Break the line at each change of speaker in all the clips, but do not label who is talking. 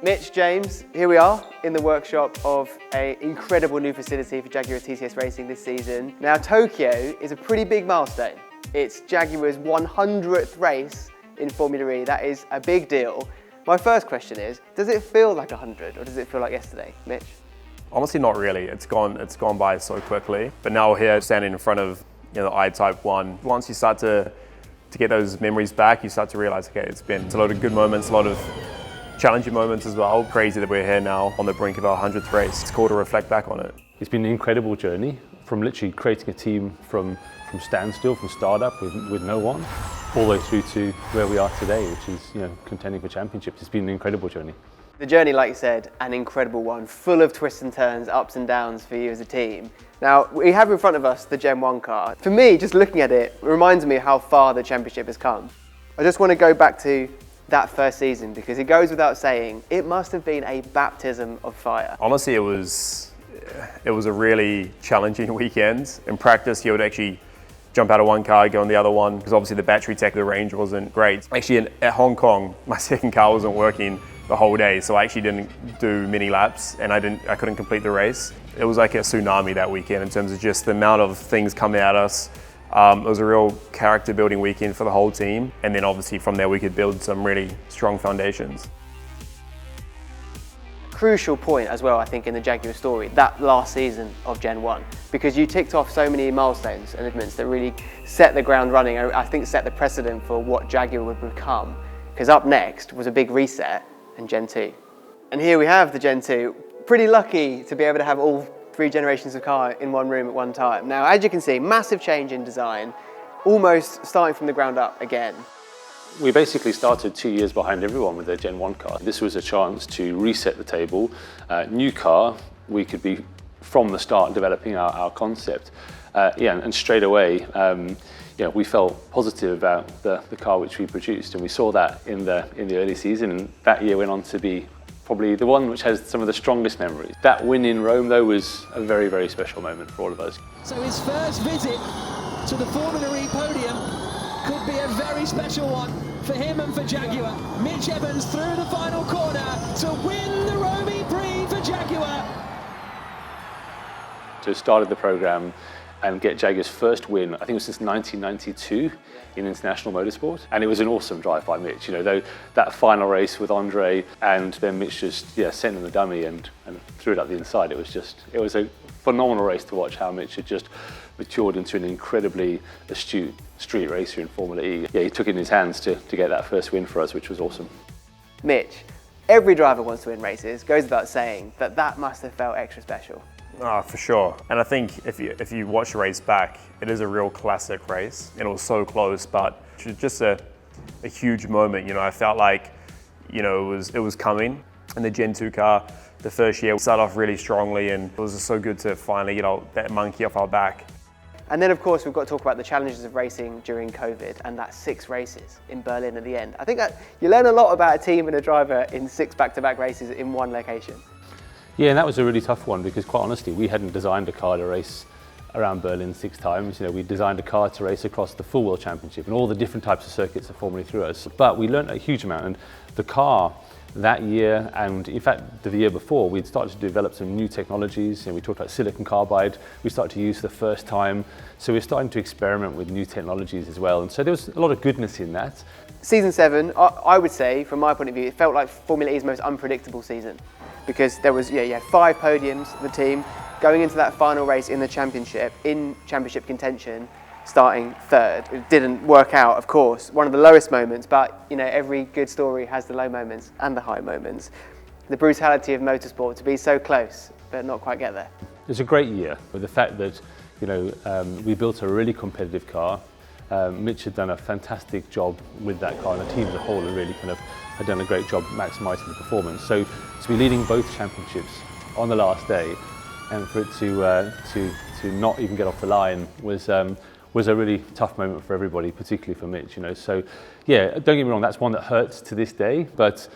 Mitch, James, here we are in the workshop of an incredible new facility for Jaguar TCS Racing this season. Now, Tokyo is a pretty big milestone. It's Jaguar's 100th race in Formula E. That is a big deal. My first question is, does it feel like 100 or does it feel like yesterday, Mitch?
Honestly, not really. It's gone by so quickly. But now we're here standing in front of the I-Type 1. Once you start to get those memories back, you start to realize, okay, it's a lot of good moments, a lot of challenging moments as well. Crazy that we're here now on the brink of our 100th race. It's cool to reflect back on it.
It's been an incredible journey from literally creating a team from standstill, from startup with no one, all the way through to where we are today, which is contending for championships. It's been an incredible journey.
The journey, like you said, an incredible one, full of twists and turns, ups and downs for you as a team. Now, we have in front of us the Gen 1 car. For me, just looking at it, reminds me how far the championship has come. I just want to go back to that first season because it goes without saying, it must have been a baptism of fire.
Honestly, it was a really challenging weekend. In practice, you would actually jump out of one car, go in the other one, because obviously the battery tech of the range wasn't great. Actually, at Hong Kong, my second car wasn't working the whole day, so I actually didn't do many laps and I couldn't complete the race. It was like a tsunami that weekend in terms of just the amount of things coming at us. It was a real character building weekend for the whole team, and then obviously from there we could build some really strong foundations.
Crucial point as well, I think, in the Jaguar story, that last season of Gen 1, because you ticked off so many milestones and events that really set the ground running, I think set the precedent for what Jaguar would become, because up next was a big reset in Gen 2. And here we have the Gen 2, pretty lucky to be able to have all 3 generations of car in one room at one time. Now, as you can see, massive change in design, almost starting from the ground up again.
We basically started 2 years behind everyone with their Gen 1 car. This was a chance to reset the table. New car, we could be from the start developing our concept. And straight away, we felt positive about the car which we produced, and we saw that in the early season. And that year went on to be probably the one which has some of the strongest memories. That win in Rome, though, was a very, very special moment for all of us.
So his first visit to the Formula E podium could be a very special one for him and for Jaguar. Mitch Evans through the final corner to win the Rome Prix for Jaguar.
So started the programme and get Jaguar's first win, I think it was since 1992 in international motorsport. And it was an awesome drive by Mitch. Though that final race with Andre and then Mitch just sent in the dummy and threw it up the inside. It was a phenomenal race to watch how Mitch had just matured into an incredibly astute street racer in Formula E. He took it in his hands to get that first win for us, which was awesome.
Mitch, every driver wants to win races, goes without saying, but that must have felt extra special.
Oh, for sure. And I think if you watch the race back, it is a real classic race. And it was so close, but just a huge moment. I felt like it was coming. And the Gen 2 car, the first year, started off really strongly, and it was just so good to finally get that monkey off our back.
And then, of course, we've got to talk about the challenges of racing during COVID and that 6 races in Berlin at the end. I think that you learn a lot about a team and a driver in 6 back-to-back races in one location.
Yeah, and that was a really tough one because, quite honestly, we hadn't designed a car to race around Berlin 6 times. We designed a car to race across the full World Championship and all the different types of circuits that Formula threw us. But we learned a huge amount, and the car that year, and in fact the year before, we'd started to develop some new technologies. We talked about silicon carbide, we started to use for the first time. So we're starting to experiment with new technologies as well. And so there was a lot of goodness in that.
Season 7, I would say, from my point of view, it felt like Formula E's most unpredictable season. Because there was, you had 5 podiums for the team, going into that final race in the championship, in championship contention, starting 3rd. It didn't work out, of course, one of the lowest moments, but every good story has the low moments and the high moments. The brutality of motorsport, to be so close, but not quite get there.
It's a great year with the fact that, we built a really competitive car. Mitch had done a fantastic job with that car, and the team as a whole had done a great job maximising the performance. So to be leading both championships on the last day, and for it to not even get off the line was a really tough moment for everybody, particularly for Mitch. So yeah, don't get me wrong, that's one that hurts to this day, but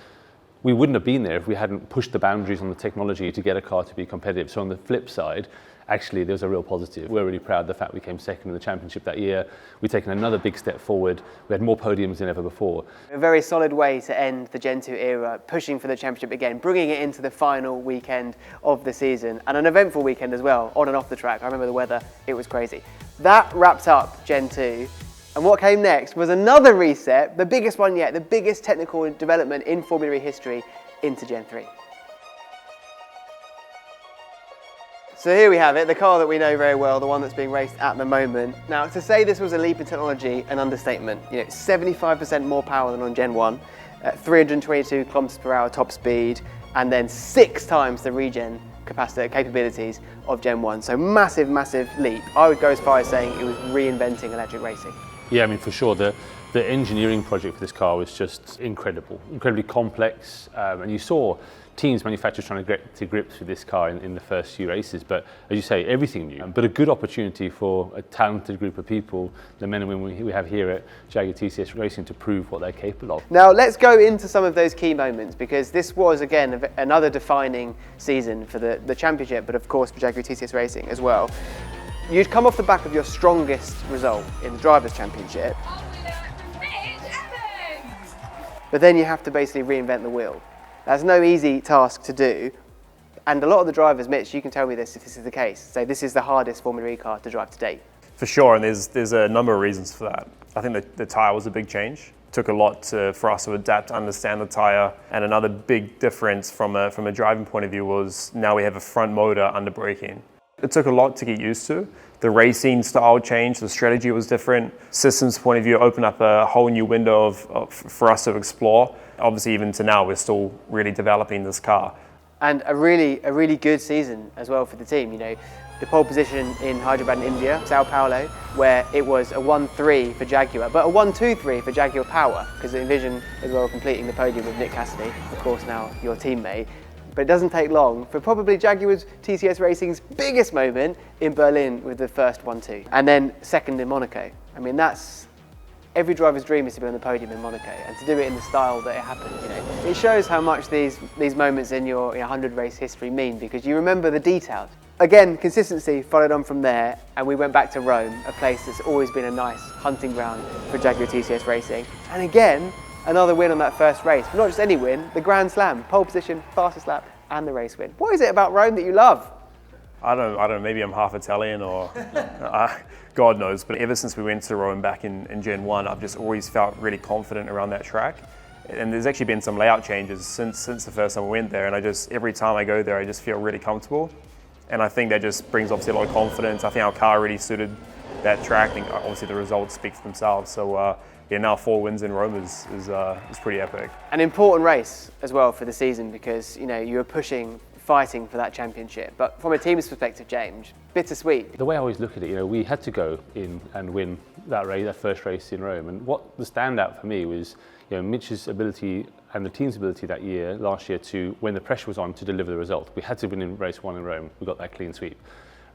we wouldn't have been there if we hadn't pushed the boundaries on the technology to get a car to be competitive. So on the flip side, actually there was a real positive. We're really proud of the fact we came second in the championship that year. We've taken another big step forward. We had more podiums than ever before.
A very solid way to end the Gen 2 era, pushing for the championship again, bringing it into the final weekend of the season, and an eventful weekend as well, on and off the track. I remember the weather, it was crazy. That wrapped up Gen 2. And what came next was another reset, the biggest one yet, the biggest technical development in Formula E history, into Gen 3. So here we have it, the car that we know very well, the one that's being raced at the moment. Now, to say this was a leap in technology, an understatement. 75% more power than on Gen 1, 322 kilometers per hour top speed, and then 6 times the regen capabilities of Gen 1. So massive, massive leap. I would go as far as saying it was reinventing electric racing.
Yeah, I mean, for sure, the engineering project for this car was just incredible, incredibly complex, and you saw teams, manufacturers trying to get to grips with this car in the first few races, but as you say, everything new, but a good opportunity for a talented group of people, the men and women we have here at Jaguar TCS Racing, to prove what they're capable of.
Now let's go into some of those key moments, because this was again another defining season for the championship, but of course for Jaguar TCS Racing as well. You'd come off the back of your strongest result in the Drivers' Championship, but then you have to basically reinvent the wheel. That's no easy task to do, and a lot of the drivers, Mitch, you can tell me this if this is the case, say this is the hardest Formula E car to drive to date.
For sure, and there's a number of reasons for that. I think that the tyre was a big change. It took a lot for us to adapt, to understand the tyre, and another big difference from a driving point of view was now we have a front motor under braking. It took a lot to get used to. The racing style changed, the strategy was different. Systems point of view opened up a whole new window for us to explore. Obviously, even to now, we're still really developing this car.
And a really good season as well for the team. The pole position in Hyderabad in India, Sao Paulo, where it was a 1-3 for Jaguar, but a 1-2-3 for Jaguar Power, because they envision as well completing the podium with Nick Cassidy, of course now your teammate. But it doesn't take long for probably Jaguar's TCS Racing's biggest moment in Berlin with the first 1-2. And then second in Monaco. I mean, that's every driver's dream, is to be on the podium in Monaco, and to do it in the style that it happened. It shows how much these moments in your 100 race history mean, because you remember the details. Again, consistency followed on from there, and we went back to Rome, a place that's always been a nice hunting ground for Jaguar TCS Racing. And again, another win on that first race, but not just any win, the Grand Slam, pole position, fastest lap, and the race win. What is it about Rome that you love?
I don't know, maybe I'm half Italian or God knows, but ever since we went to Rome back in Gen 1, I've just always felt really confident around that track. And there's actually been some layout changes since the first time we went there, and every time I go there, I just feel really comfortable. And I think that just brings obviously a lot of confidence. I think our car really suited that track, and obviously the results speak for themselves. So yeah, now 4 wins in Rome is pretty epic. An
important race as well for the season, because you were fighting for that championship. But from a team's perspective, James, bittersweet.
The way I always look at it, we had to go in and win that race, that first race in Rome. And what the standout for me was, Mitch's ability and the team's ability last year, to, when the pressure was on, to deliver the result. We had to win in race 1 in Rome. We got that clean sweep.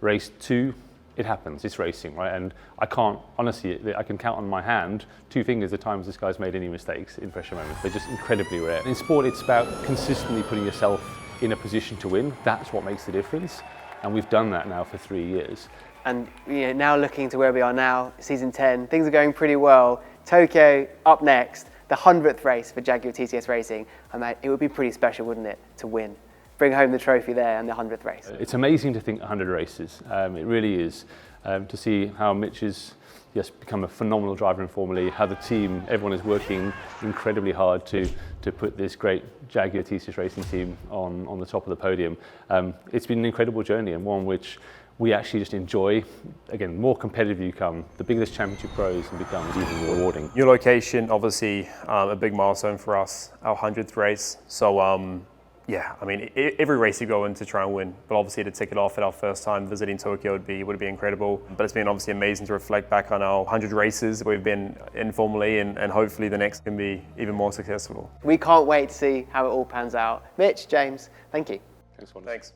Race 2, it happens, it's racing, right? And I can't, honestly, I can count on my hand 2 fingers the times this guy's made any mistakes in pressure moments. They're just incredibly rare. In sport, it's about consistently putting yourself in a position to win. That's what makes the difference. And we've done that now for 3 years.
And now looking to where we are now, season 10, things are going pretty well. Tokyo up next, the 100th race for Jaguar TCS Racing. And it would be pretty special, wouldn't it, to win? Bring home the trophy there and the 100th race.
It's amazing to think 100 races. It really is. To see how Mitch has just become a phenomenal driver in Formula E, how the team, everyone is working incredibly hard to put this great Jaguar TCS Racing team on the top of the podium. It's been an incredible journey, and one which we actually just enjoy. Again, more competitive you come, the bigger this championship grows and becomes even more rewarding.
New location, obviously a big milestone for us, our 100th race. So yeah, I mean, every race you go in to try and win, but obviously to tick it off at our first time visiting Tokyo would be incredible. But it's been obviously amazing to reflect back on our 100 races we've been in Formula E, and hopefully the next can be even more successful.
We can't wait to see how it all pans out. Mitch, James, thank you.
Thanks.